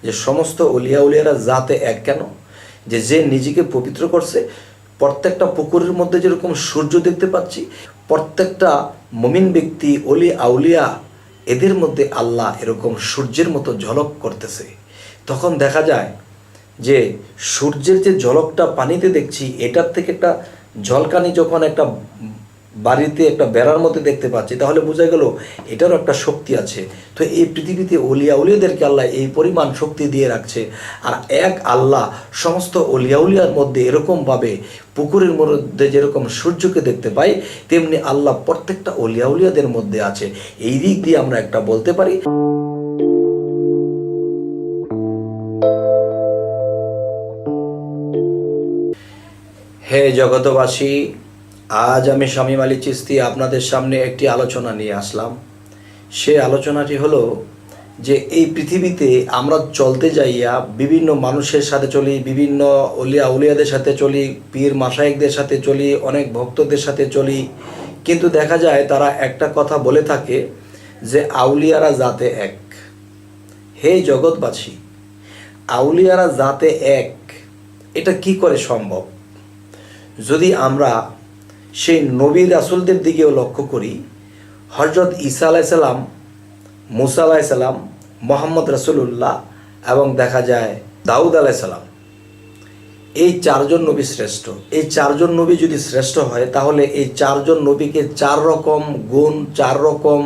যে সমস্ত অলিয়া উলিয়ারা জাতে এক কেন? যে নিজেকে পবিত্র করছে, প্রত্যেকটা পুকুরের মধ্যে যেরকম সূর্য দেখতে পাচ্ছি, প্রত্যেকটা মুমিন ব্যক্তি অলি আউলিয়া এদের মধ্যে আল্লাহ এরকম সূর্যের মতো ঝলক করতেছে। তখন দেখা যায় যে সূর্যের যে ঝলকটা পানিতে দেখছি, এটার থেকে একটা ঝলকানি যখন একটা বাড়িতে একটা বেড়ার মধ্যে দেখতে পাচ্ছি, তাহলে বোঝা গেল এটারও একটা শক্তি আছে। তো এই পৃথিবীতে অলিয়া উলিয়াদেরকে আল্লাহ এই পরিমাণ শক্তি দিয়ে রাখছে। আর এক আল্লাহ সমস্ত অলিয়া উলিয়ার মধ্যে এরকমভাবে পুকুরের মধ্যে যেরকম সূর্যকে দেখতে পাই, তেমনি আল্লাহ প্রত্যেকটা অলিয়া উলিয়াদের মধ্যে আছে। এই দিক দিয়ে আমরা একটা বলতে পারি। হে জগতবাসী, আজ আমি শামীম আলী চিশতি আপনাদের সামনে একটি আলোচনা নিয়ে আসলাম। সে আলোচনাটি হলো যে এই পৃথিবীতে আমরা চলতে যাইয়া বিভিন্ন মানুষের সাথে চলি, বিভিন্ন অলিয়া উলিয়াদের সাথে চলি, পীর মাশায়েখদের সাথে চলি, অনেক ভক্তদের সাথে চলি, কিন্তু দেখা যায় তারা একটা কথা বলে থাকে যে আউলিয়ারা জাতে এক। হে জগৎবাসী, আউলিয়ারা জাতে এক, এটা কি করে সম্ভব? যদি আমরা সেই নবী রাসূলদের দিকেও লক্ষ্য করি, হযরত ঈসা আলাইহিসসালাম, মুসা আলাইহিসসালাম, মুহাম্মদ রাসূলুল্লাহ এবং দেখা যায় দাউদ আলাইহিসসালাম, এই চারজন নবী শ্রেষ্ঠ। এই চারজন নবী যদি শ্রেষ্ঠ হয়, তাহলে এই চারজন নবীকে চার রকম গুণ, চার রকম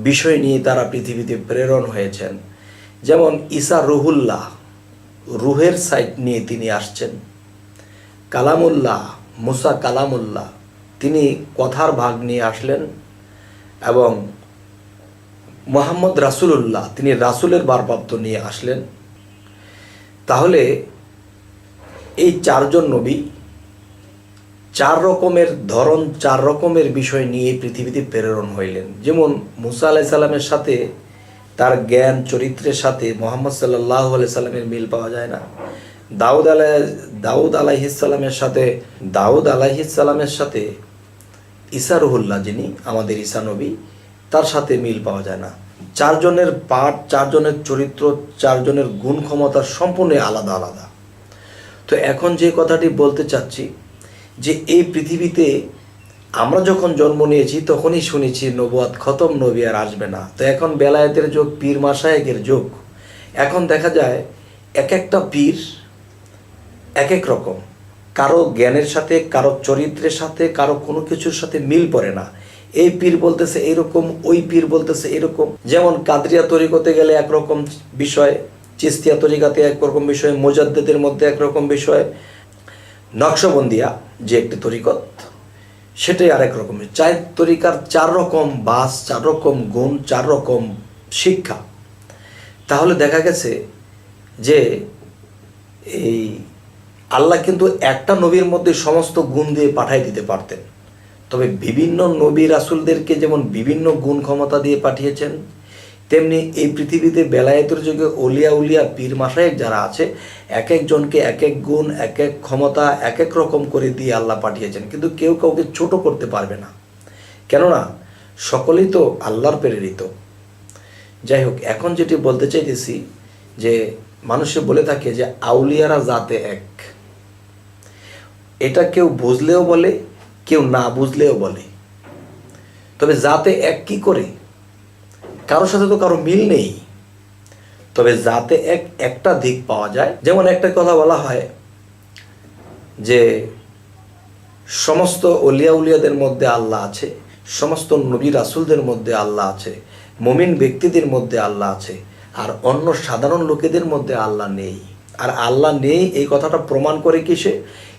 বিষয় নিয়ে তারা পৃথিবীতে প্রেরণ হয়েছেন। যেমন ঈসা রুহুল্লাহ, রুহের সাইড নিয়ে তিনি আসছেন। কালামুল্লাহ, মুসা কালামুল্লাহ, তিনি কথার ভাগ নিয়ে আসলেন। এবং মুহাম্মদ রাসূলুল্লাহ, তিনি রাসূলের ভারপ্রাপ্ত নিয়ে আসলেন। তাহলে এই চারজন নবী চার রকমের ধরন, চার রকমের বিষয় নিয়ে পৃথিবীতে প্রেরণ হইলেন। যেমন মুসা আলাইহিস সালামের সাথে তার জ্ঞান চরিত্রের সাথে মুহাম্মদ সাল্লাল্লাহু আলাইহি সাল্লামের মিল পাওয়া যায় না। দাউদ আলাইহিস সালামের সাথে ঈসা রুহুল্লাহ, যিনি আমাদের ঈসা নবী, তার সাথে মিল পাওয়া যায় না। চারজনের পাঠ, চারজনের চরিত্র, চারজনের গুণ ক্ষমতা সম্পূর্ণ আলাদা আলাদা। তো এখন যে কথাটি বলতে চাচ্ছি, যে এই পৃথিবীতে আমরা যখন জন্ম নিয়েছি তখনই শুনেছি নবুয়াত খতম, নবী আর আসবে না। তো এখন বেলায়েতের যুগ, পীর মাশায়েখের যুগ। এখন দেখা যায় এক একটা পীর এক এক রকম, কারো জ্ঞানের সাথে, কারো চরিত্রের সাথে, কারো কোনো কিছুর সাথে মিল পড়ে না। এই পীর বলতেছে এরকম, ওই পীর বলতেছে এরকম। যেমন কাদরিয়া তরিকতে গেলে একরকম বিষয়, চিশতিয়া তরিকাতে একরকম বিষয়, মুজাদ্দিদের মধ্যে একরকম বিষয়, নকশবন্দিয়া যে একটি তরিকত, সেটাই আরেক রকমের। চার তরিকার চার রকম বাস, চার রকম গুণ, চার রকম শিক্ষা। তাহলে দেখা গেছে যে এই আল্লাহ কিন্তু একটা নবীর মধ্যে সমস্ত গুণ দিয়ে পাঠাই দিতে পারতেন। তবে বিভিন্ন নবী রাসূলদেরকে যেমন বিভিন্ন গুণ ক্ষমতা দিয়ে পাঠিয়েছেন, তেমনি এই পৃথিবীতে বেলায়েতের যুগে অলিয়া উলিয়া পীর মাশায়েখ যারা আছে, এক একজনকে এক এক গুণ, এক এক ক্ষমতা, এক এক রকম করে দিয়ে আল্লাহ পাঠিয়েছেন। কিন্তু কেউ কাউকে ছোট করতে পারবে না, কেননা সকলেই তো আল্লাহর প্রেরিত। যাই হোক, এখন যেটি বলতে চাইতেছি, যে মানুষে বলে থাকে যে আউলিয়ারা জাতে এক। এটা কেউ বুঝলেও বলে, কেউ না বুঝলেও বলে। তবে জাতে এক কি করে? কারোর সাথে তো কারো মিল নেই। তবে জাতে এক একটা দিক পাওয়া যায়। যেমন একটা কথা বলা হয় যে সমস্ত অলিয়া উলিয়াদের মধ্যে আল্লাহ আছে, সমস্ত নবী রাসূলদের মধ্যে আল্লাহ আছে, মুমিন ব্যক্তিদের মধ্যে আল্লাহ আছে, আর অন্য সাধারণ লোকেদের মধ্যে আল্লাহ নেই। আর আল্লাহ নেই এই কথাটা প্রমাণ করে কিসে?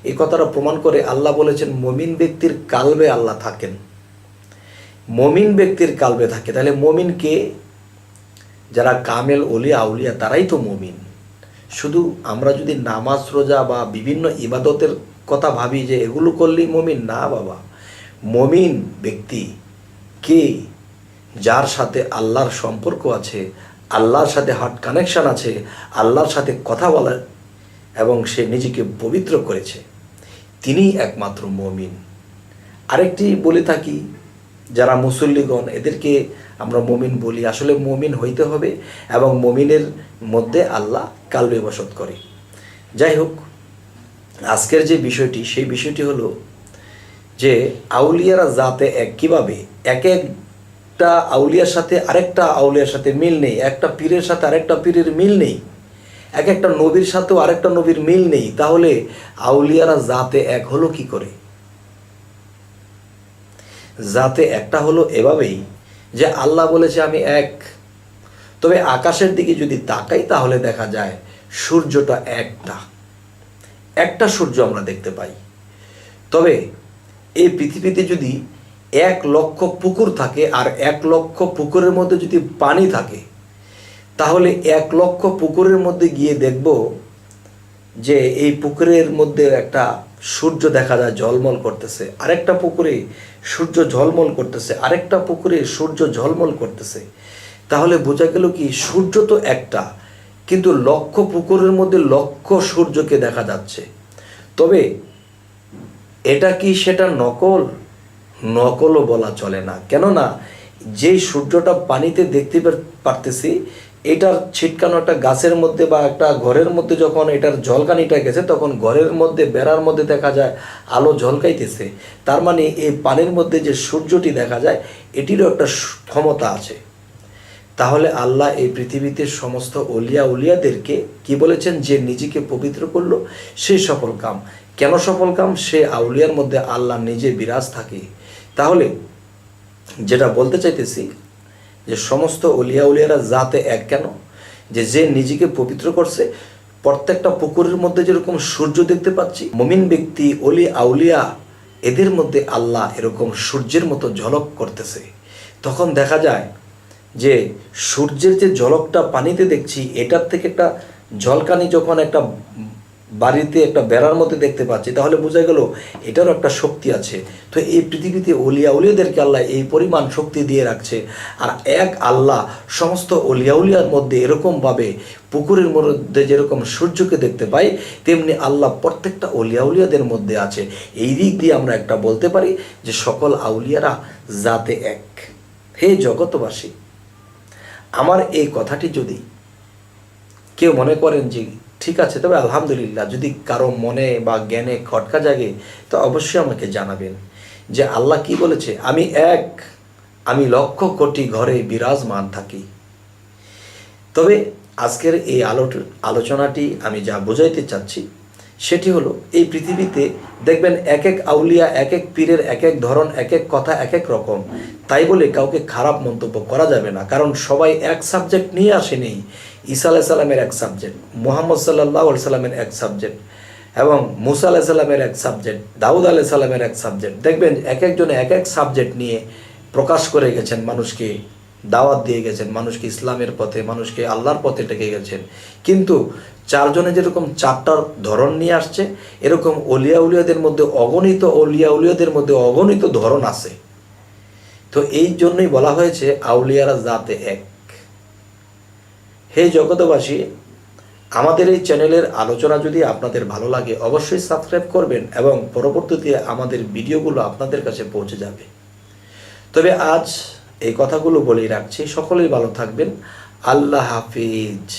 এই কথাটা প্রমাণ করে আল্লাহ বলেছেন মুমিন ব্যক্তির কালবে আল্লাহ থাকেন। মুমিন ব্যক্তির কালবে থাকে। তাহলে মুমিন কে? যারা কামেল ওলিয়া আউলিয়া, তারাই তো মুমিন। শুধু আমরা যদি নামাজ, রোজা বা বিভিন্ন ইবাদতের কথা ভাবি যে এগুলো করলেই মুমিন, না বাবা। মুমিন ব্যক্তি কে? যার সাথে আল্লাহর সম্পর্ক আছে, আল্লাহর সাথে হার্ট কানেকশন আছে, আল্লাহর সাথে কথা বলে এবং সে নিজেকে পবিত্র করেছে, তিনিই একমাত্র মুমিন। আরেকটি বলে থাকি যারা মুসল্লিগণ এদেরকে আমরা মুমিন বলি। আসলে মুমিন হইতে হবে এবং মুমিনের মধ্যে আল্লাহ কালবে বসত করে। যাই হোক, আজকের যে বিষয়টি সেই বিষয়টি হলো যে আউলিয়ারা জাতে এক। কীভাবে? এক একটা আউলিয়ার সাথে আরেকটা আউলিয়ার সাথে মিল নেই, একটা পীরের সাথে আরেকটা পীরের মিল নেই, এক একটা নবীর সাথেও আরেকটা নবীর মিল নেই। তাহলে আউলিয়ারা জাতে এক হলো কি করে? জাতে একটা হলো এভাবেই যে আল্লাহ বলেছে আমি এক। তবে আকাশের দিকে যদি তাকাই তাহলে দেখা যায় সূর্যটা একটা সূর্য আমরা দেখতে পাই। তবে এই পৃথিবীতে যদি 1,00,000 পুকুর থাকে আর 1,00,000 পুকুরের মধ্যে যদি পানি থাকে, তাহলে 1,00,000 পুকুরের মধ্যে গিয়ে দেখব যে এই পুকুরের মধ্যে একটা সূর্য দেখা যায় ঝলমল করতেছে, আরেকটা পুকুরে সূর্য ঝলমল করতেছে, আরেকটা পুকুরে সূর্য ঝলমল করতেছে। তাহলে বোঝা গেল কি সূর্য তো একটা, কিন্তু লক্ষ পুকুরের মধ্যে লক্ষ সূর্যকে দেখা যাচ্ছে। তবে এটা কি সেটা নকল? নকলও বলা চলে না। কেননা যেই সূর্যটা পানিতে দেখতে পারতেছি, এটার ছিটকানো একটা গাছের মধ্যে বা একটা ঘরের মধ্যে যখন এটার ঝলকানিটা গেছে, তখন ঘরের মধ্যে বেড়ার মধ্যে দেখা যায় আলো ঝলকাইতেছে। তার মানে এই পানির মধ্যে যে সূর্যটি দেখা যায় এটিরও একটা ক্ষমতা আছে। তাহলে আল্লাহ এই পৃথিবীতে সমস্ত উলিয়াদেরকে কি বলেছেন? যে নিজেকে পবিত্র করলো সে সফল কাম। কেন সফল কাম? সে আউলিয়ার মধ্যে আল্লাহ নিজে বিরাজ থাকে। তাহলে যেটা বলতে চাইতেছি যে সমস্ত উলিয়ারা জাতে এক। কেন? যে নিজেকে পবিত্র করছে। প্রত্যেকটা পুকুরের মধ্যে যেরকম সূর্য দেখতে পাচ্ছি, মুমিন ব্যক্তি আউলিয়া এদের মধ্যে আল্লাহ এরকম সূর্যের মতো ঝলক করতেছে। তখন দেখা যায় যে সূর্যের যে ঝলকটা পানিতে দেখছি, এটার থেকে একটা ঝলকানি যখন একটা বাড়িতে একটা বেড়ার মধ্যে দেখতে পাচ্ছি, তাহলে বোঝা গেল এটারও একটা শক্তি আছে। তো এই পৃথিবীতে উলিয়াদেরকে আল্লাহ এই পরিমাণ শক্তি দিয়ে রাখছে। আর এক আল্লাহ সমস্ত উলিয়ার মধ্যে এরকমভাবে পুকুরের মধ্যে যেরকম সূর্যকে দেখতে পাই, তেমনি আল্লাহ প্রত্যেকটা উলিয়াদের মধ্যে আছে। এই দিক দিয়ে আমরা একটা বলতে পারি যে সকল আউলিয়ারা জাতে এক। হে জগৎবাসী, আমার এই কথাটি যদি কেউ মনে করেন যে ঠিক আছে, তবে আলহামদুলিল্লাহ, যদি কারো মনে বা জ্ঞানে খটকা জাগে তো অবশ্যই আমাকে জানাবেন যে আল্লাহ কি বলেছে, আমি এক, আমি লক্ষ কোটি ঘরে বিরাজমান থাকি। তবে আজকের এই আলোচনাটি আমি যা বোঝাইতে চাচ্ছি সেটি হলো, এই পৃথিবীতে দেখবেন এক এক আউলিয়া, এক এক পীরের এক এক ধরন, এক এক কথা এক এক রকম। তাই বলে কাউকে খারাপ মন্তব্য করা যাবে না, কারণ সবাই এক সাবজেক্ট নিয়ে আসেনি। ঈসা আলাইহিস সালামের এক সাবজেক্ট, মুহাম্মদ সাল্লাল্লাহু আলাইহি সাল্লামের এক সাবজেক্ট, এবং মুসা আলাইহিস সালামের এক সাবজেক্ট, দাউদ আলাইহিস সালামের এক সাবজেক্ট। দেখবেন এক একজনে এক এক সাবজেক্ট নিয়ে প্রকাশ করে গেছেন, মানুষকে দাওয়াত দিয়ে গেছেন, মানুষকে ইসলামের পথে, মানুষকে আল্লাহর পথে ডেকে গেছেন। কিন্তু চারজনে যেরকম চারটার ধরন নিয়ে আসছে, এরকম উলিয়াদের মধ্যে অগণিত উলিয়াদের মধ্যে অগণিত ধরন আছে। তো এই জন্যই বলা হয়েছে আউলিয়ারা জাতে এক। হে জগতবাসী, আমাদের এই চ্যানেলের আলোচনা যদি আপনাদের ভালো লাগে অবশ্যই সাবস্ক্রাইব করবেন এবং পরবর্তীতে আমাদের ভিডিওগুলো আপনাদের কাছে পৌঁছে যাবে। তবে আজ এই কথাগুলো বলেই রাখছি, সকলেই ভালো থাকবেন। আল্লাহ হাফিজ।